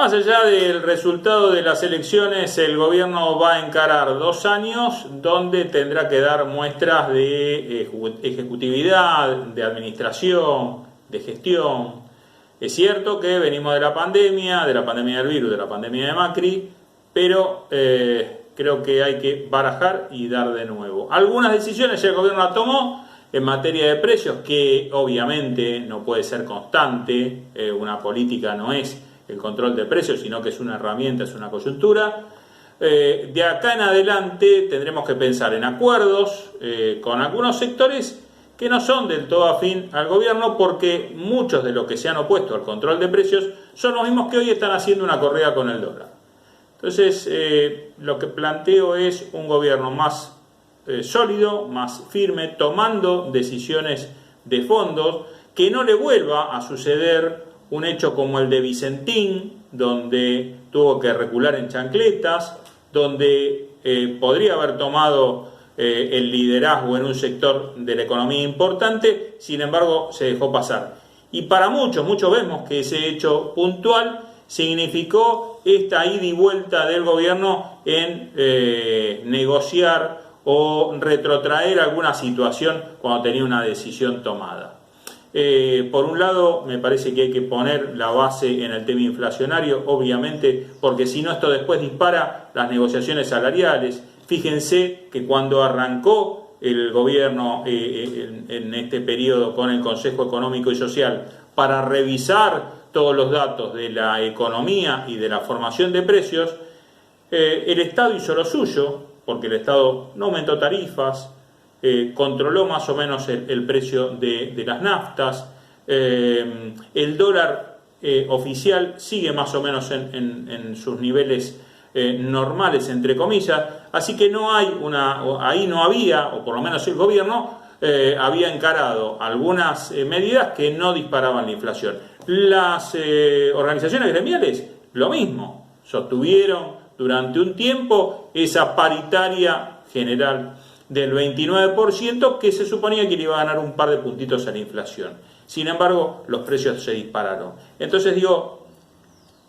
Más allá del resultado de las elecciones, el gobierno va a encarar 2 años donde tendrá que dar muestras de ejecutividad, de administración, de gestión. Es cierto que venimos de la pandemia del virus, de la pandemia de Macri, pero creo que hay que barajar y dar de nuevo. Algunas decisiones ya el gobierno la tomó en materia de precios, que obviamente no puede ser constante. Una política no es el control de precios, sino que es una herramienta, es una coyuntura. De acá en adelante tendremos que pensar en acuerdos con algunos sectores que no son del todo afín al gobierno, porque muchos de los que se han opuesto al control de precios son los mismos que hoy están haciendo una corrida con el dólar. Entonces, lo que planteo es un gobierno más sólido, más firme, tomando decisiones de fondo, que no le vuelva a suceder un hecho como el de Vicentín, donde tuvo que recular en chancletas, donde podría haber tomado el liderazgo en un sector de la economía importante, sin embargo se dejó pasar. Y para muchos vemos que ese hecho puntual significó esta ida y vuelta del gobierno en negociar o retrotraer alguna situación cuando tenía una decisión tomada. Por un lado, me parece que hay que poner la base en el tema inflacionario, obviamente, porque si no, esto después dispara las negociaciones salariales. Fíjense que cuando arrancó el gobierno en este periodo con el Consejo Económico y Social para revisar todos los datos de la economía y de la formación de precios, el Estado hizo lo suyo, porque el Estado no aumentó tarifas, controló más o menos el precio de las naftas, el dólar oficial sigue más o menos en sus niveles normales, entre comillas, así que no hay ahí no había, o por lo menos el gobierno había encarado algunas medidas que no disparaban la inflación. Las organizaciones gremiales, lo mismo, sostuvieron durante un tiempo esa paritaria general del 29% que se suponía que le iba a ganar un par de puntitos a la inflación. Sin embargo, los precios se dispararon. Entonces digo,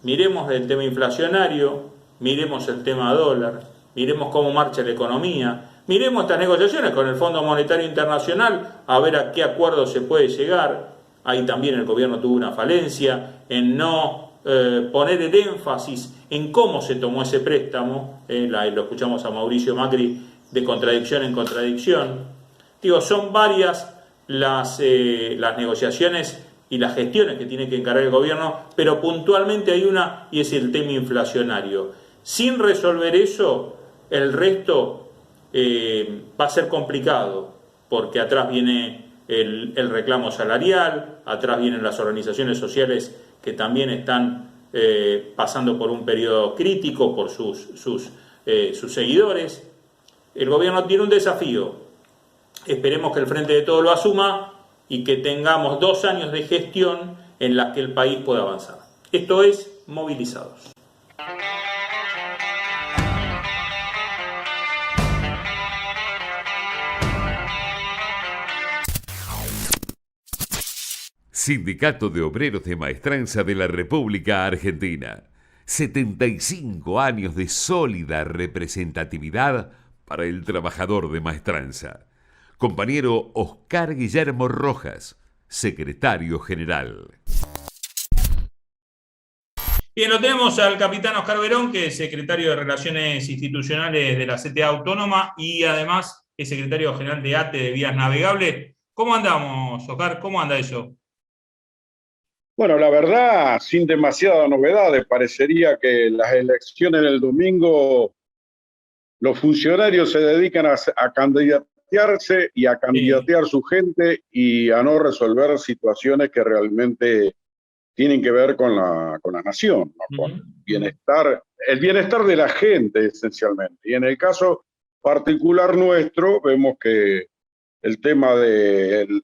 miremos el tema inflacionario, miremos el tema dólar, miremos cómo marcha la economía, miremos estas negociaciones con el Fondo Monetario Internacional a ver a qué acuerdo se puede llegar. Ahí también el gobierno tuvo una falencia en no poner el énfasis en cómo se tomó ese préstamo. Lo escuchamos a Mauricio Macri de contradicción en contradicción. Digo, son varias las negociaciones y las gestiones que tiene que encarar el gobierno, pero puntualmente hay una, y es el tema inflacionario. Sin resolver eso, el resto va a ser complicado, porque atrás viene el reclamo salarial, atrás vienen las organizaciones sociales que también están pasando por un periodo crítico por sus seguidores. El gobierno tiene un desafío. Esperemos que el Frente de Todos lo asuma y que tengamos 2 años de gestión en la que el país pueda avanzar. Esto es Movilizados. Sindicato de Obreros de Maestranza de la República Argentina. 75 años de sólida representatividad para el trabajador de Maestranza. Compañero Oscar Guillermo Rojas, secretario general. Bien, lo tenemos al capitán Oscar Verón, que es secretario de Relaciones Institucionales de la CTA Autónoma y además es secretario general de ATE de Vías Navegables. ¿Cómo andamos, Oscar? ¿Cómo anda eso? Bueno, la verdad, sin demasiadas novedades, parecería que las elecciones del domingo, los funcionarios se dedican a candidatearse y a candidatear su gente y a no resolver situaciones que realmente tienen que ver con la nación, ¿no? Con bienestar, el bienestar de la gente esencialmente. Y en el caso particular nuestro, vemos que el tema del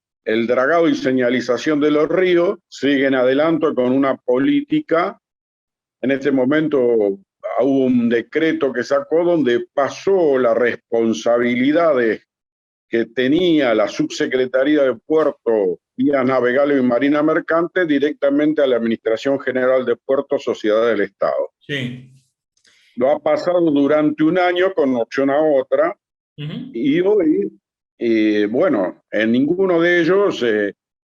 dragado y señalización de los ríos sigue en adelanto con una política. En este momento hubo un decreto que sacó donde pasó la responsabilidad que tenía la Subsecretaría de Puerto, Vías Navegables y Marina Mercante directamente a la Administración General de Puertos, Sociedad del Estado. Sí. Lo ha pasado durante un año con opción a otra, y hoy, bueno, en ninguno de ellos,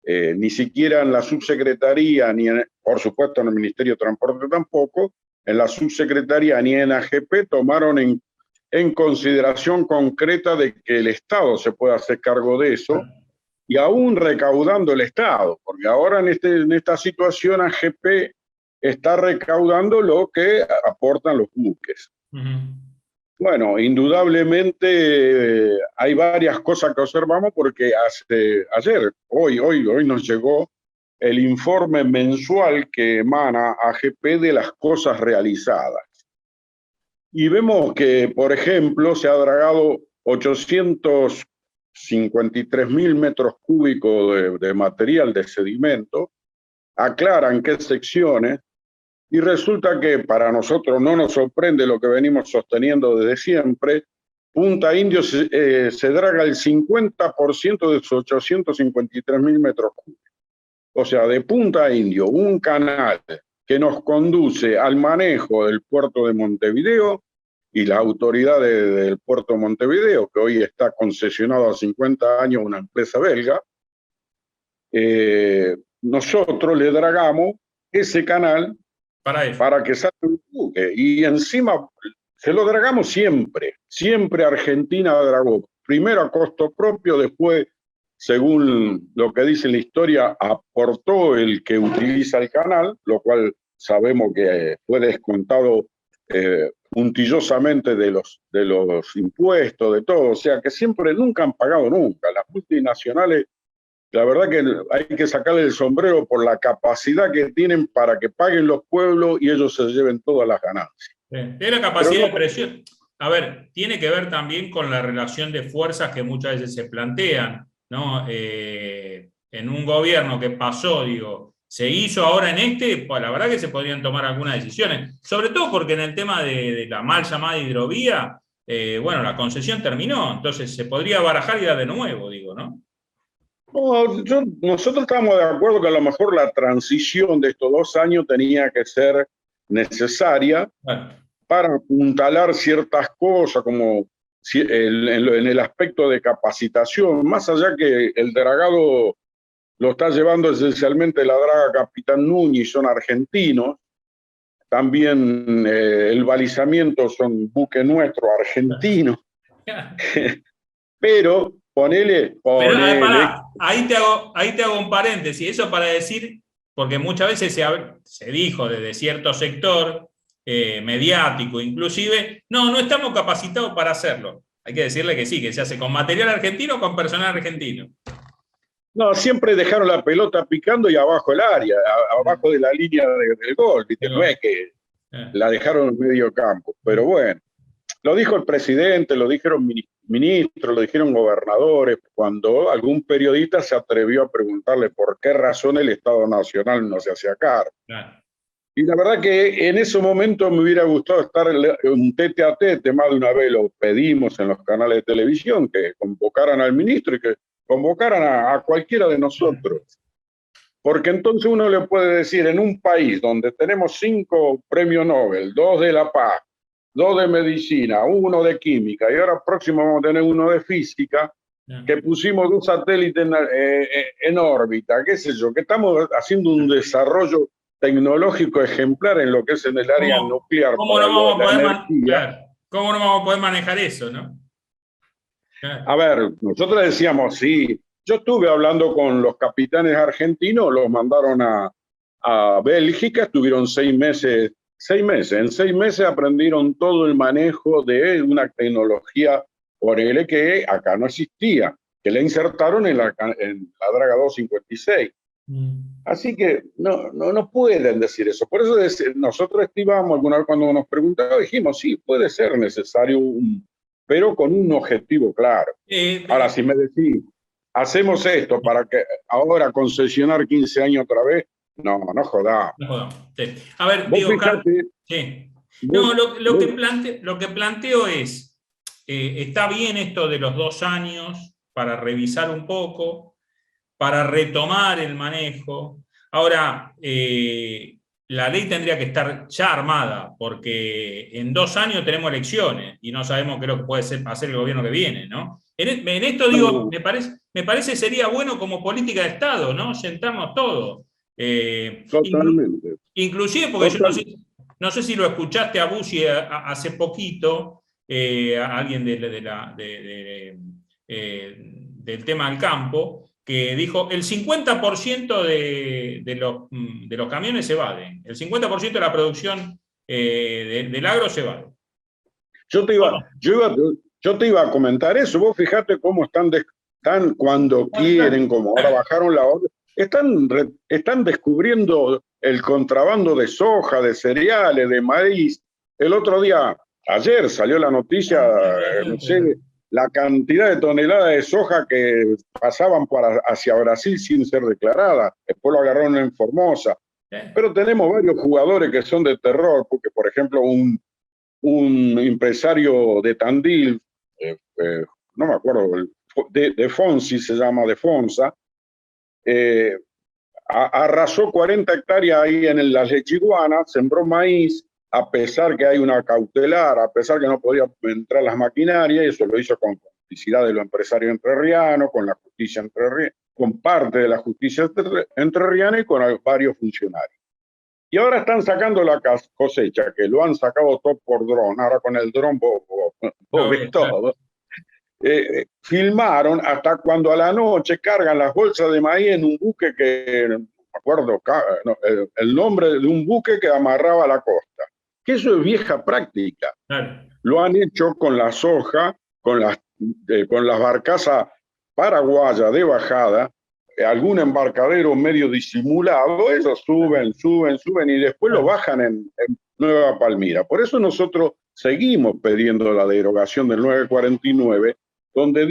ni siquiera en la subsecretaría, ni por supuesto en el Ministerio de Transporte tampoco, en la subsecretaría ni en AGP tomaron en consideración concreta de que el Estado se pueda hacer cargo de eso, y aún recaudando el Estado, porque ahora en esta situación AGP está recaudando lo que aportan los buques. Bueno, indudablemente hay varias cosas que observamos porque hoy nos llegó el informe mensual que emana AGP de las cosas realizadas. Y vemos que, por ejemplo, se ha dragado 853.000 metros cúbicos de material de sedimento, aclaran qué secciones, y resulta que para nosotros no nos sorprende lo que venimos sosteniendo desde siempre. Punta Indio se draga el 50% de sus 853.000 metros cúbicos. O sea, de Punta Indio, un canal que nos conduce al manejo del puerto de Montevideo y la autoridad del puerto de Montevideo, que hoy está concesionado a 50 años a una empresa belga, nosotros le dragamos ese canal para que salga un buque, y encima se lo dragamos siempre Argentina dragó, primero a costo propio, después, según lo que dice la historia, aportó el que utiliza el canal, lo cual sabemos que fue descontado puntillosamente de los impuestos, de todo, o sea que nunca han pagado nunca. Las multinacionales, la verdad que hay que sacarle el sombrero por la capacidad que tienen para que paguen los pueblos y ellos se lleven todas las ganancias. De la capacidad de presión. A ver, tiene que ver también con la relación de fuerzas que muchas veces se plantean, ¿no? En un gobierno que pasó, se hizo ahora en pues la verdad que se podrían tomar algunas decisiones, sobre todo porque en el tema de la mal llamada hidrovía, bueno, la concesión terminó, entonces se podría barajar y dar de nuevo, ¿no? No, nosotros estamos de acuerdo que a lo mejor la transición de estos 2 años tenía que ser necesaria para apuntalar ciertas cosas, como en el aspecto de capacitación, más allá que el dragado lo está llevando esencialmente la draga Capitán Núñez, son argentinos, también el balizamiento son buque nuestro argentino, pero ponele. Ahí te hago un paréntesis, eso para decir, porque muchas veces se dijo desde cierto sector mediático inclusive, no estamos capacitados para hacerlo. Hay que decirle que sí, que se hace con material argentino o con personal argentino. No, siempre dejaron la pelota picando y abajo el área, abajo de la línea del gol, ¿viste? No es que la dejaron en medio campo, pero bueno. Lo dijo el presidente, lo dijeron ministros, lo dijeron gobernadores, cuando algún periodista se atrevió a preguntarle por qué razón el Estado Nacional no se hacía cargo. Y la verdad que en ese momento me hubiera gustado estar un tete a tete, más de una vez lo pedimos en los canales de televisión, que convocaran al ministro y que convocaran a cualquiera de nosotros. Porque entonces uno le puede decir, en un país donde tenemos 5 premios Nobel, 2 de la paz, 2 de medicina, 1 de química, y ahora próximo vamos a tener 1 de física, que pusimos 2 satélites en órbita, qué sé yo, que estamos haciendo un desarrollo tecnológico ejemplar en lo que es en el área nuclear. ¿Cómo no vamos a poder manejar eso, no? A ver, nosotros decíamos, sí, yo estuve hablando con los capitanes argentinos, los mandaron a Bélgica, estuvieron 6 meses. En 6 meses aprendieron todo el manejo de una tecnología, ponele, que acá no existía, que la insertaron en la Draga 256. Así que no pueden decir eso. Por eso nosotros estimamos, alguna vez cuando nos preguntaban, dijimos, sí, puede ser necesario, pero con un objetivo claro. Ahora, si me decís, hacemos esto para que ahora concesionar 15 años otra vez, no jodamos. Sí. A ver, digo, sí. No, lo que planteo es, está bien esto de los 2 años, para revisar un poco, para retomar el manejo. Ahora, la ley tendría que estar ya armada, porque en 2 años tenemos elecciones y no sabemos qué es lo que puede hacer el gobierno que viene, ¿no? En esto digo, me parece sería bueno como política de Estado, ¿no? Sentarnos todos. Totalmente. Inclusive, porque yo no sé si lo escuchaste a Bussi hace poquito, a alguien del tema del campo, que dijo el 50% de los camiones se evaden, el 50% de la producción del agro se evade. Yo te iba a comentar eso. Vos fijate cómo están cuando quieren, como ahora bajaron la orden, están descubriendo el contrabando de soja, de cereales, de maíz. El otro día, ayer salió la noticia, no sé, la cantidad de toneladas de soja que pasaban hacia Brasil sin ser declarada. Después lo agarraron en Formosa. Pero tenemos varios jugadores que son de terror, porque, por ejemplo, un empresario de Tandil, no me acuerdo, de Fonsi se llama, de Fonsa, arrasó 40 hectáreas ahí en la Lechiguana, sembró maíz, a pesar que hay una cautelar, a pesar que no podía entrar las maquinarias, y eso lo hizo con complicidad de los empresarios entrerrianos, con la justicia entrerriana, con parte de la justicia entrerriana y con varios funcionarios. Y ahora están sacando la cosecha, que lo han sacado todo por dron, ahora con el dron ves todo. Filmaron hasta cuando a la noche cargan las bolsas de maíz en un buque que, no me acuerdo, el nombre de un buque que amarraba a la costa. Que eso es vieja práctica. Lo han hecho con la soja, con las barcazas paraguayas de bajada, algún embarcadero medio disimulado, ellos suben y después lo bajan en Nueva Palmira. Por eso nosotros seguimos pidiendo la derogación del 949, donde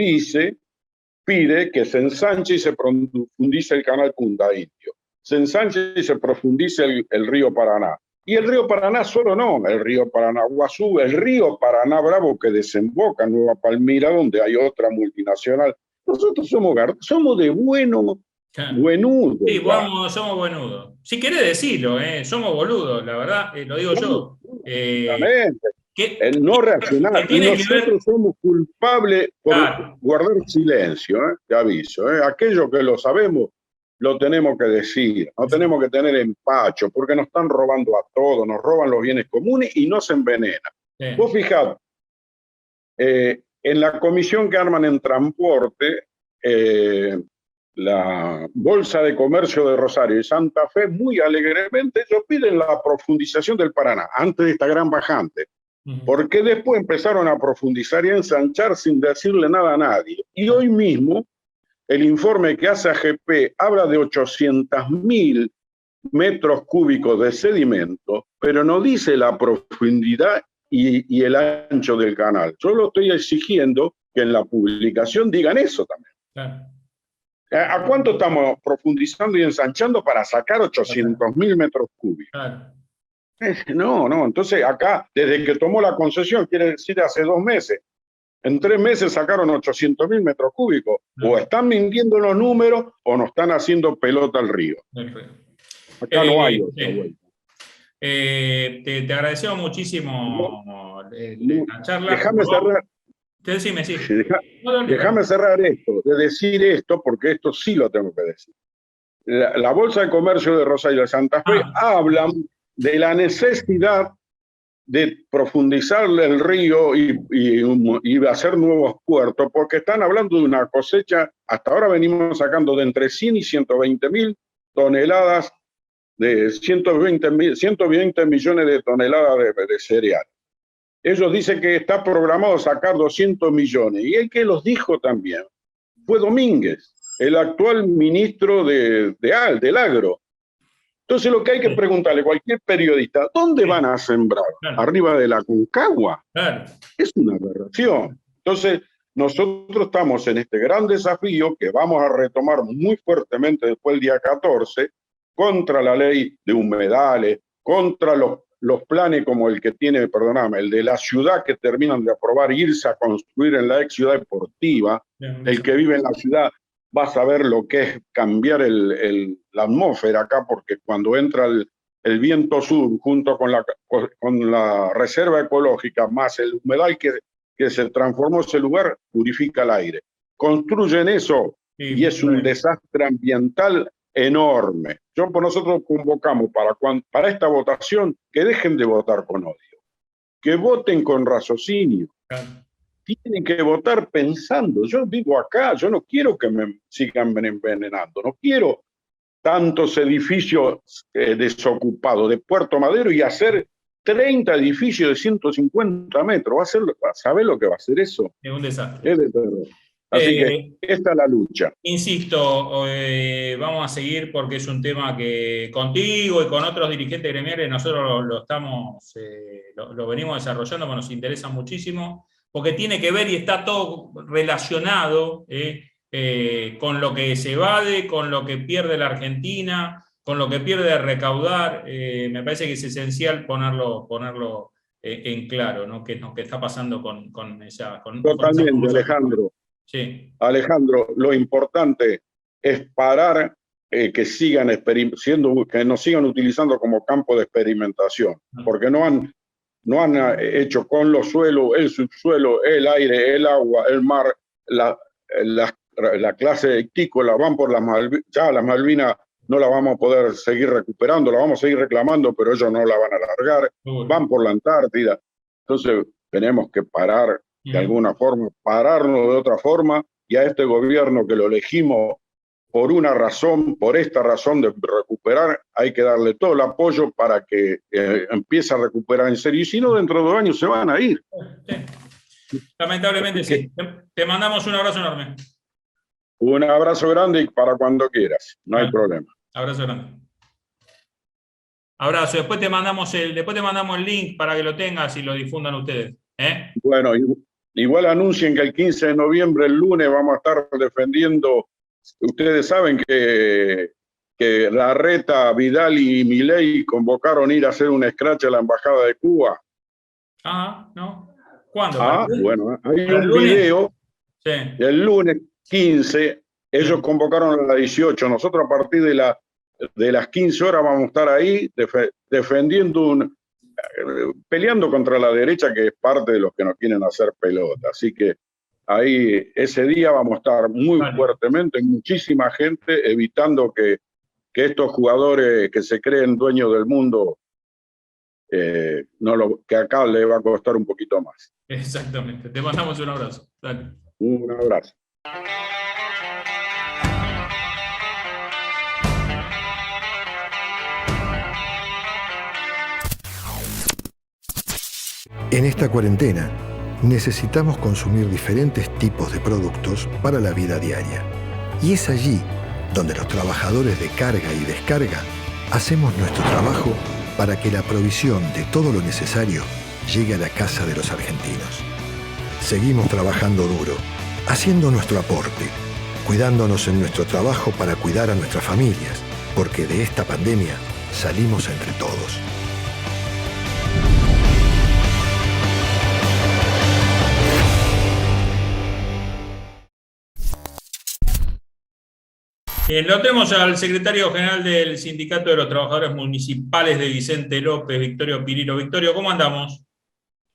pide que se ensanche y se profundice el canal Punta Indio, se ensanche y se profundice el río Paraná. Y el río Paraná solo no, el río Paranaguazú, el río Paraná Bravo que desemboca en Nueva Palmira, donde hay otra multinacional. Nosotros somos de buenudos. Sí, somos buenudos. Si querés decirlo, somos boludos, la verdad, lo digo yo. El no reaccionar. Y nosotros somos culpables por guardar silencio, te aviso. Aquello que lo sabemos, lo tenemos que decir. No tenemos que tener empacho, porque nos están robando a todos, nos roban los bienes comunes y no se envenenan. Vos fijate, en la comisión que arman en transporte, la Bolsa de Comercio de Rosario y Santa Fe, muy alegremente, ellos piden la profundización del Paraná, antes de esta gran bajante. Porque después empezaron a profundizar y a ensanchar sin decirle nada a nadie. Y hoy mismo, el informe que hace AGP habla de 800.000 metros cúbicos de sedimento, pero no dice la profundidad y el ancho del canal. Yo lo estoy exigiendo que en la publicación digan eso también. ¿A cuánto estamos profundizando y ensanchando para sacar 800.000 metros cúbicos? No, entonces acá, desde que tomó la concesión, quiere decir hace 2 meses, en 3 meses sacaron 800.000 metros cúbicos. O están mintiendo los números o nos están haciendo pelota al río. Acá no hay otra vuelta. Te agradecemos muchísimo la charla. Déjame cerrar. Decime, sí. Déjame cerrar esto, de decir esto, porque esto sí lo tengo que decir. La Bolsa de Comercio de Rosario de Santa Fe hablan de la necesidad de profundizar el río y hacer nuevos puertos, porque están hablando de una cosecha, hasta ahora venimos sacando de entre 100 y 120.000 toneladas, de 120 millones de toneladas de cereal. Ellos dicen que está programado sacar 200 millones, y el que los dijo también fue Domínguez, el actual ministro del agro. Entonces lo que hay que preguntarle a cualquier periodista, ¿dónde van a sembrar? ¿Arriba de la Concagua? Es una aberración. Entonces nosotros estamos en este gran desafío que vamos a retomar muy fuertemente después del día 14, contra la ley de humedales, contra los planes como el que tiene, perdóname, el de la ciudad que terminan de aprobar, irse a construir en la ex ciudad deportiva, el que vive en la ciudad va a saber lo que es cambiar la atmósfera acá, porque cuando entra el viento sur junto con la reserva ecológica, más el humedal que se transformó ese lugar, purifica el aire. Construyen eso y es un desastre ambiental enorme. Nosotros convocamos para esta votación que dejen de votar con odio, que voten con raciocinio. Tienen que votar pensando. Yo vivo acá, yo no quiero que me sigan envenenando, no quiero tantos edificios desocupados de Puerto Madero y hacer 30 edificios de 150 metros. ¿Sabés lo que va a hacer eso? Es un desastre. Es de terror. Así que esta es la lucha. Insisto, vamos a seguir porque es un tema que contigo y con otros dirigentes gremiales nosotros lo venimos desarrollando, porque nos interesa muchísimo, porque tiene que ver y está todo relacionado con lo que se evade, con lo que pierde la Argentina, con lo que pierde de recaudar. Me parece que es esencial ponerlo en claro, ¿no? ¿Qué está pasando con esa... Totalmente, Alejandro. Sí. Alejandro, lo importante es parar que nos sigan utilizando como campo de experimentación, porque no han hecho con los suelos, el subsuelo, el aire, el agua, el mar, la clase ictícola, van por las Malvinas. Ya las Malvinas no la vamos a poder seguir recuperando, la vamos a seguir reclamando, pero ellos no la van a alargar. Van por la Antártida. Entonces tenemos que parar de alguna forma, pararnos de otra forma, y a este gobierno que lo elegimos por esta razón de recuperar, hay que darle todo el apoyo para que empiece a recuperar en serio, y si no, dentro de 2 años se van a ir. Sí. Lamentablemente sí. Te mandamos un abrazo enorme. Un abrazo grande y para cuando quieras, no hay problema. Abrazo grande. Abrazo. Después te mandamos el link para que lo tengas y lo difundan ustedes. Bueno, igual anuncien que el 15 de noviembre, el lunes, vamos a estar defendiendo. Ustedes saben que Larreta, Vidal y Milei convocaron ir a hacer un scratch a la Embajada de Cuba. Ah, ¿no? ¿Cuándo? Bueno, hay un video. Sí. El lunes 15, ellos convocaron a las 18. Nosotros a partir de las 15 horas vamos a estar ahí defendiendo peleando contra la derecha, que es parte de los que nos quieren hacer pelota. Así que ahí ese día vamos a estar muy fuertemente, muchísima gente, evitando que estos jugadores que se creen dueños del mundo, que acá le va a costar un poquito más. Exactamente. Te mandamos un abrazo. Dale. Un abrazo. En esta cuarentena, necesitamos consumir diferentes tipos de productos para la vida diaria. Y es allí donde los trabajadores de carga y descarga hacemos nuestro trabajo para que la provisión de todo lo necesario llegue a la casa de los argentinos. Seguimos trabajando duro, haciendo nuestro aporte, cuidándonos en nuestro trabajo para cuidar a nuestras familias, porque de esta pandemia salimos entre todos. Lo tenemos al secretario general del Sindicato de los Trabajadores Municipales de Vicente López, Victorio Pirillo. Victorio, ¿cómo andamos?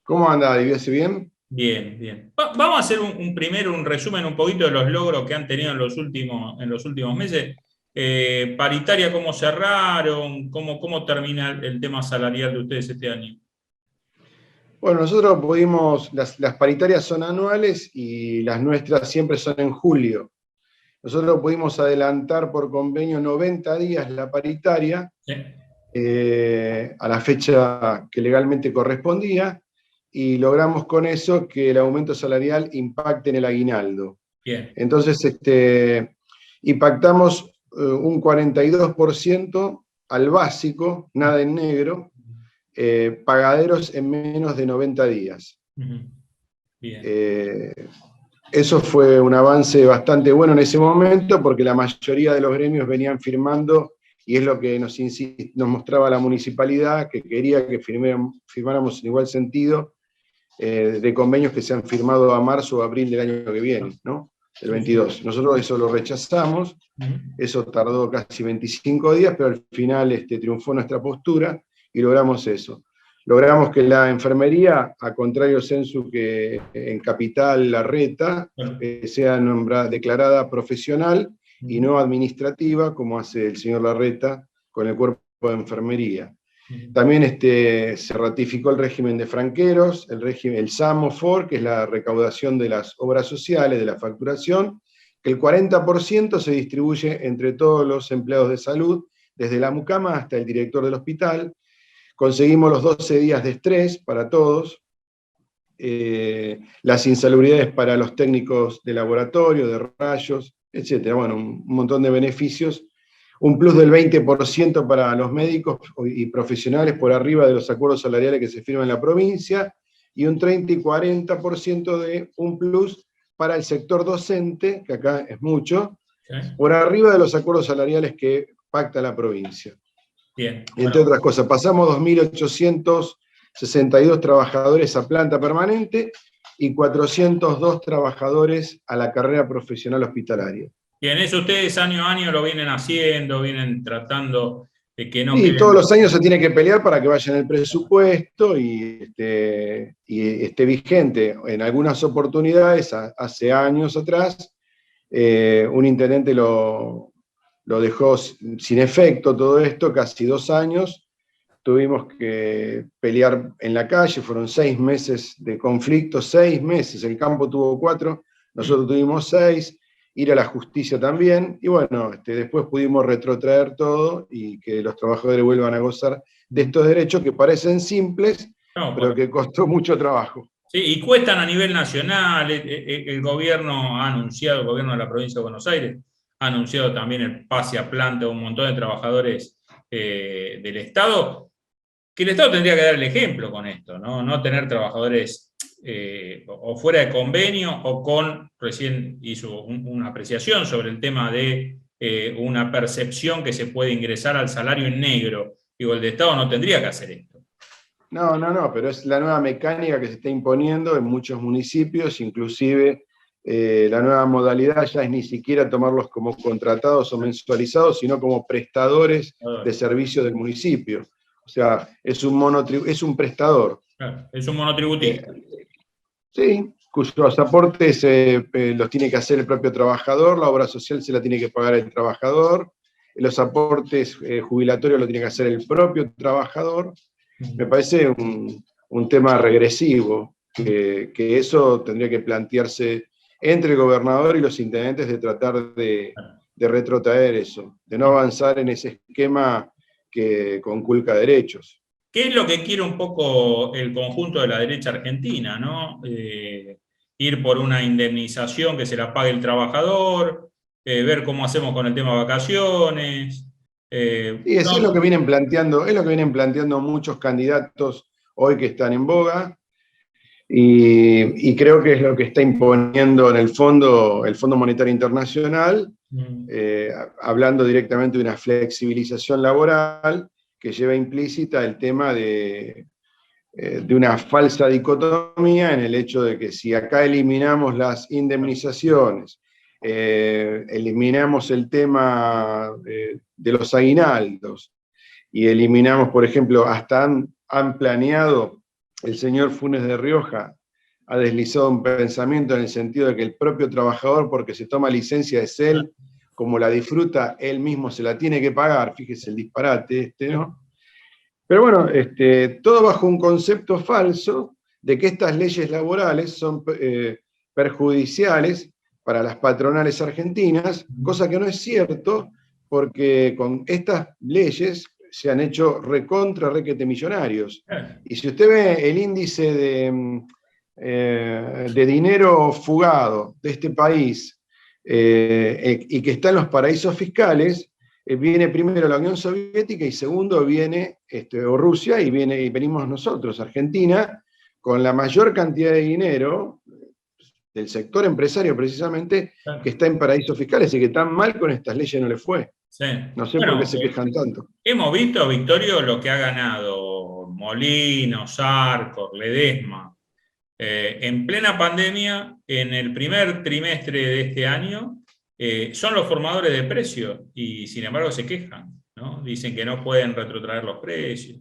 ¿Cómo anda? ¿Diviese bien? Bien, bien. Vamos a hacer un resumen un poquito de los logros que han tenido en los últimos meses. Paritaria, ¿cómo cerraron? ¿Cómo termina el tema salarial de ustedes este año? Bueno, nosotros pudimos, las paritarias son anuales y las nuestras siempre son en julio. Nosotros pudimos adelantar por convenio 90 días la paritaria, Sí. A la fecha que legalmente correspondía, y logramos con eso que el aumento salarial impacte en el aguinaldo. Bien. Entonces, impactamos un 42% al básico, nada en negro, pagaderos en menos de 90 días. Bien. Eso fue un avance bastante bueno en ese momento, porque la mayoría de los gremios venían firmando y es lo que nos mostraba la municipalidad, que quería que firmáramos en igual sentido de convenios que se han firmado a marzo o abril del año que viene, ¿no? El 22. Nosotros eso lo rechazamos, eso tardó casi 25 días, pero al final triunfó nuestra postura y logramos eso. Logramos que la enfermería, a contrario censo que en Capital Larreta, sea declarada profesional y no administrativa, como hace el señor Larreta con el cuerpo de enfermería. También se ratificó el régimen de franqueros, el SAMOFOR, que es la recaudación de las obras sociales, de la facturación, que el 40% se distribuye entre todos los empleados de salud, desde la mucama hasta el director del hospital. Conseguimos los 12 días de estrés para todos, las insalubridades para los técnicos de laboratorio, de rayos, etc. Bueno, un montón de beneficios. Un plus del 20% para los médicos y profesionales por arriba de los acuerdos salariales que se firman en la provincia, y un 30 y 40% de un plus para el sector docente, que acá es mucho, por arriba de los acuerdos salariales que pacta la provincia. Bien. Entre otras cosas, pasamos 2.862 trabajadores a planta permanente y 402 trabajadores a la carrera profesional hospitalaria. Bien, eso ustedes año a año lo vienen haciendo, vienen tratando de que no... Y todos los años se tiene que pelear para que vaya en el presupuesto y esté vigente. En algunas oportunidades, hace años atrás, un intendente lo dejó sin efecto todo esto, casi 2 años. Tuvimos que pelear en la calle, fueron 6 meses de conflicto, 6 meses, el campo tuvo 4, nosotros tuvimos 6, ir a la justicia también, y bueno, después pudimos retrotraer todo y que los trabajadores vuelvan a gozar de estos derechos que parecen simples, pero que costó mucho trabajo. Sí, y cuestan a nivel nacional. El gobierno ha anunciado, el gobierno de la provincia de Buenos Aires ha anunciado también el pase a planta de un montón de trabajadores del Estado, que el Estado tendría que dar el ejemplo con esto, no tener trabajadores o fuera de convenio o recién hizo una apreciación sobre el tema de una percepción que se puede ingresar al salario en negro. Digo, el de Estado no tendría que hacer esto. No, pero es la nueva mecánica que se está imponiendo en muchos municipios, inclusive la nueva modalidad ya es ni siquiera tomarlos como contratados o mensualizados, sino como prestadores de servicios del municipio. O sea, es un prestador. Claro, es un monotributista. Sí, cuyos aportes los tiene que hacer el propio trabajador, la obra social se la tiene que pagar el trabajador, los aportes jubilatorios lo tiene que hacer el propio trabajador. Me parece un tema regresivo, que eso tendría que plantearse entre el gobernador y los intendentes, de tratar de retrotraer eso, de no avanzar en ese esquema que conculca derechos. ¿Qué es lo que quiere un poco el conjunto de la derecha argentina, ¿no? Ir por una indemnización que se la pague el trabajador, ver cómo hacemos con el tema de vacaciones. Y eso es lo que vienen planteando muchos candidatos hoy que están en boga, y creo que es lo que está imponiendo en el Fondo Monetario Internacional, hablando directamente de una flexibilización laboral que lleva implícita el tema de una falsa dicotomía en el hecho de que si acá eliminamos las indemnizaciones, eliminamos el tema de los aguinaldos y eliminamos, por ejemplo, hasta han planeado, el señor Funes de Rioja ha deslizado un pensamiento en el sentido de que el propio trabajador, porque se toma licencia, es él, como la disfruta, él mismo se la tiene que pagar. Fíjese el disparate ¿no? Pero bueno, todo bajo un concepto falso de que estas leyes laborales son perjudiciales para las patronales argentinas, cosa que no es cierto, porque con estas leyes se han hecho requete millonarios. Y si usted ve el índice de dinero fugado de este país, y que está en los paraísos fiscales, viene primero la Unión Soviética y segundo viene o Rusia, y venimos nosotros, Argentina, con la mayor cantidad de dinero del sector empresario precisamente, que está en paraísos fiscales, y que tan mal con estas leyes no le fue. Sí. No sé Bueno, por qué se quejan tanto. hemos visto, Victorio, lo que ha ganado Molinos, Arcor, Ledesma. En plena pandemia, en el primer trimestre de este año, son los formadores de precios y sin embargo se quejan, ¿no? Dicen que no pueden retrotraer los precios.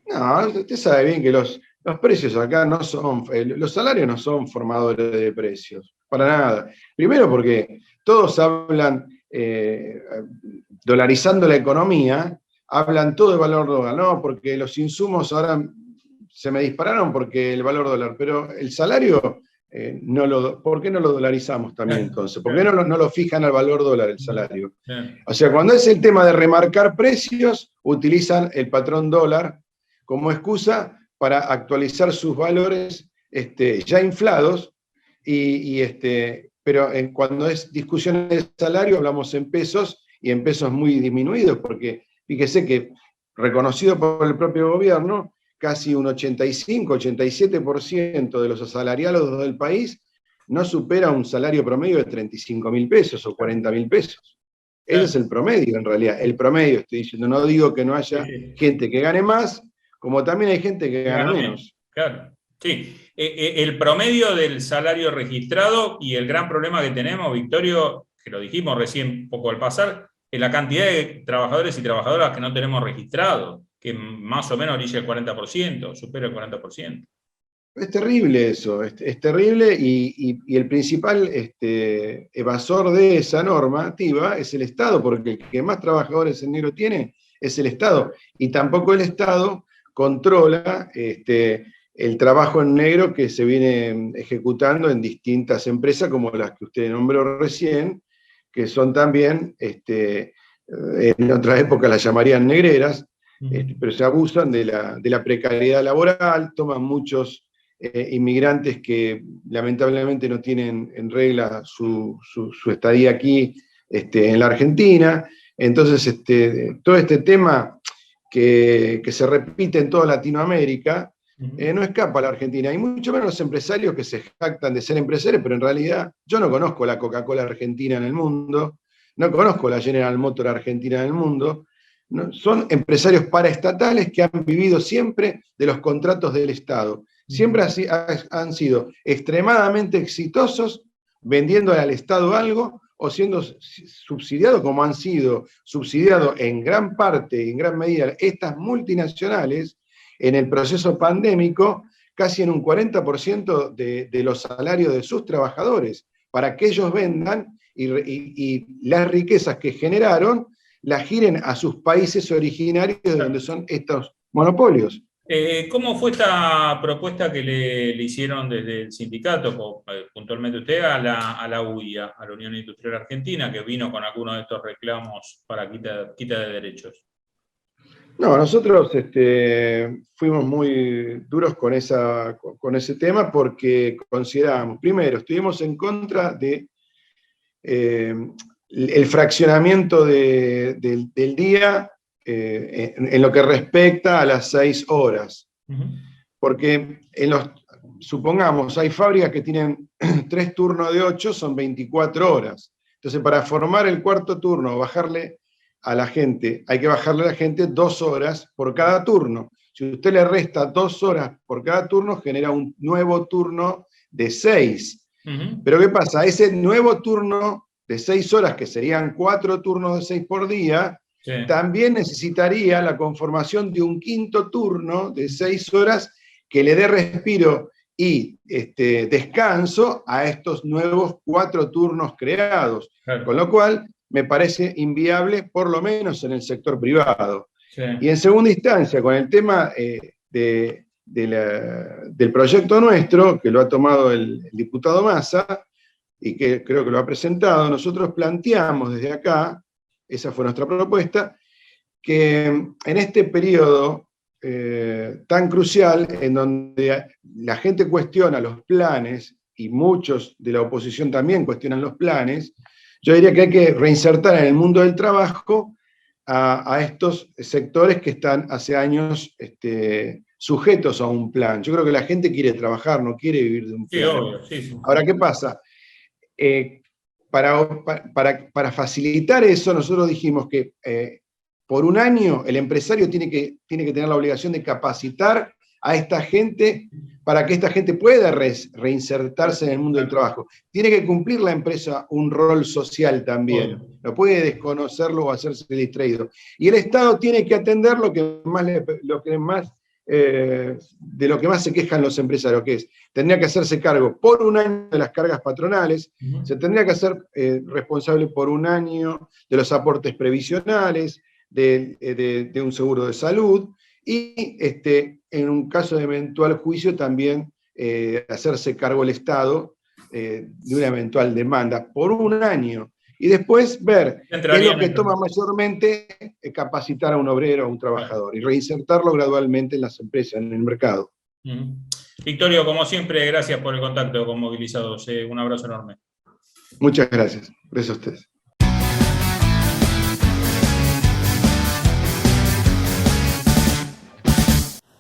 No, usted sabe bien que los precios acá no son, los salarios no son formadores de precios, para nada. Primero porque todos hablan, dolarizando la economía, hablan todo de valor dólar, ¿no? Porque los insumos ahora se me dispararon porque el valor dólar, pero el salario, ¿por qué no lo dolarizamos también entonces? ¿Por qué no lo fijan al valor dólar el salario? O sea, cuando es el tema de remarcar precios, utilizan el patrón dólar como excusa para actualizar sus valores ya inflados, pero cuando es discusión de salario hablamos en pesos y en pesos muy disminuidos, porque fíjese que reconocido por el propio gobierno, casi un 85-87% de los asalariados del país no supera un salario promedio de 35.000 pesos o 40.000 pesos. Ese es el promedio en realidad, el promedio estoy diciendo, no digo que no haya gente que gane más, como también hay gente que gana menos. Claro, sí. El promedio del salario registrado y el gran problema que tenemos, Victorio, que lo dijimos recién un poco al pasar, es la cantidad de trabajadores y trabajadoras que no tenemos registrados, que más o menos orilla el 40%, supera el 40%. Es terrible eso, es terrible y el principal evasor de esa normativa es el Estado, porque el que más trabajadores en negro tiene es el Estado, y tampoco el Estado controla el trabajo en negro que se viene ejecutando en distintas empresas como las que usted nombró recién, que son también, en otra época las llamarían negreras, pero se abusan de la precariedad laboral, toman muchos inmigrantes que lamentablemente no tienen en regla su estadía aquí en la Argentina. Entonces, todo este tema que se repite en toda Latinoamérica, no escapa a la Argentina, y mucho menos los empresarios que se jactan de ser empresarios, pero en realidad yo no conozco la Coca-Cola argentina en el mundo, no conozco la General Motors argentina en el mundo, no, son empresarios paraestatales que han vivido siempre de los contratos del Estado, siempre han sido extremadamente exitosos vendiendo al Estado algo, o siendo subsidiados como han sido subsidiados en gran parte, en gran medida, estas multinacionales, en el proceso pandémico, casi en un 40% de los salarios de sus trabajadores, para que ellos vendan y las riquezas que generaron las giren a sus países originarios de donde son estos monopolios. ¿Cómo fue esta propuesta que le hicieron desde el sindicato, puntualmente usted, a la UIA, a la Unión Industrial Argentina, que vino con algunos de estos reclamos para quita de derechos? No, nosotros fuimos muy duros con ese tema porque consideramos, primero, estuvimos en contra de el fraccionamiento del día en lo que respecta a las 6 horas. Porque supongamos, hay fábricas que tienen 3 turnos de 8, son 24 horas. Entonces, para formar el cuarto turno, bajarle a la gente, hay que bajarle a la gente 2 horas por cada turno. Si usted le resta 2 horas por cada turno, genera un nuevo turno de 6. Pero ¿qué pasa? Ese nuevo turno de 6 horas, que serían 4 turnos de 6 por día, también necesitaría la conformación de un quinto turno de 6 horas que le dé respiro y descanso a estos nuevos 4 turnos creados. Con lo cual, me parece inviable, por lo menos en el sector privado. Y en segunda instancia, con el tema del proyecto nuestro, que lo ha tomado el diputado Massa, y que creo que lo ha presentado, nosotros planteamos desde acá, esa fue nuestra propuesta, que en este periodo tan crucial, en donde la gente cuestiona los planes, y muchos de la oposición también cuestionan los planes, yo diría que hay que reinsertar en el mundo del trabajo a estos sectores que están hace años sujetos a un plan. Yo creo que la gente quiere trabajar, no quiere vivir de un plan. Sí. Ahora, ¿qué pasa? para facilitar eso, nosotros dijimos que por un año el empresario tiene que tener la obligación de capacitar a esta gente para que esta gente pueda reinsertarse en el mundo del trabajo. Tiene que cumplir la empresa un rol social también. No puede desconocerlo o hacerse distraído. Y el Estado tiene que atender de lo que más se quejan los empresarios, que es, tendría que hacerse cargo por un año de las cargas patronales, se tendría que hacer responsable por un año de los aportes previsionales, de un seguro de salud, y en un caso de eventual juicio también hacerse cargo el Estado de una eventual demanda por un año. Y después ver qué es lo que toma mayormente capacitar a un obrero o a un trabajador y reinsertarlo gradualmente en las empresas, en el mercado. Victorio, como siempre, gracias por el contacto con Movilizados. Un abrazo enorme. Muchas gracias. Gracias a ustedes.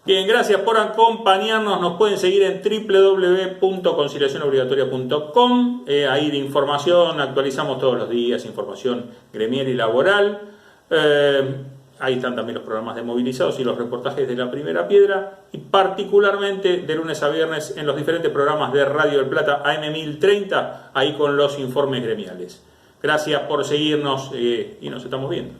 Bien, gracias por acompañarnos. Nos pueden seguir en www.conciliacionobligatoria.com. Ahí de información actualizamos todos los días, información gremial y laboral. Ahí están también los programas de Movilizados y los reportajes de La Primera Piedra. Y particularmente de lunes a viernes en los diferentes programas de Radio del Plata AM1030, ahí con los informes gremiales. Gracias por seguirnos y nos estamos viendo.